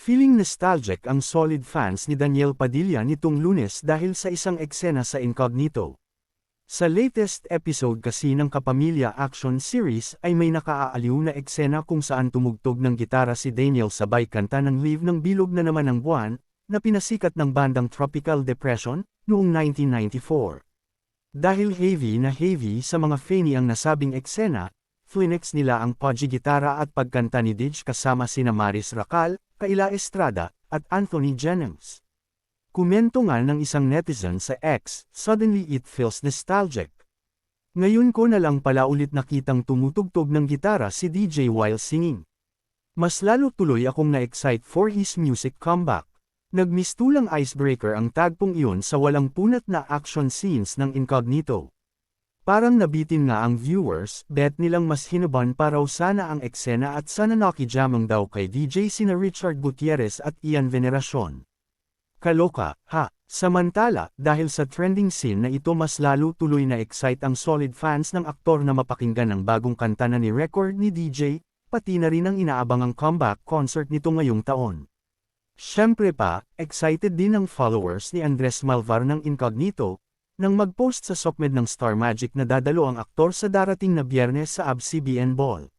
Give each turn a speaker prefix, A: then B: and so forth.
A: Feeling nostalgic ang solid fans ni Daniel Padilla nitong Lunes dahil sa isang eksena sa Incognito. Sa latest episode kasi ng Kapamilya Action Series ay may nakaaaliw na eksena kung saan tumugtog ng gitara si Daniel sabay kanta ng Live ng Bilog na Naman ang Buwan, na pinasikat ng bandang Tropical Depression, noong 1994. Dahil heavy sa mga fani ang nasabing eksena, flinex nila ang pudgy gitara at pagkanta ni Dij kasama sina Maris Racal, Kaila Estrada, at Anthony Jennings. Komento nga ng isang netizen sa X, "Suddenly it feels nostalgic. Ngayon ko na lang pala ulit nakitang tumutugtog ng gitara si DJ while singing. Mas lalo tuloy akong na-excite for his music comeback." Nagmistulang icebreaker ang tagpong iyon sa walang punat na action scenes ng Incognito. Parang nabitin nga ang viewers, bet nilang mas hinaban pa raw sana ang eksena at sana nakijamang daw kay DJ sina Richard Gutierrez at Ian Veneracion. Kaloka, ha? Samantala, dahil sa trending scene na ito mas lalo tuloy na excite ang solid fans ng aktor na mapakinggan ang bagong kanta na ni-record ni DJ, pati na rin ang inaabangang comeback concert nito ngayong taon. Siyempre pa, excited din ang followers ni Andres Malvar ng Incognito, nang mag-post sa SOCMED ng Star Magic na dadalo ang aktor sa darating na Biyernes sa ABS-CBN Ball.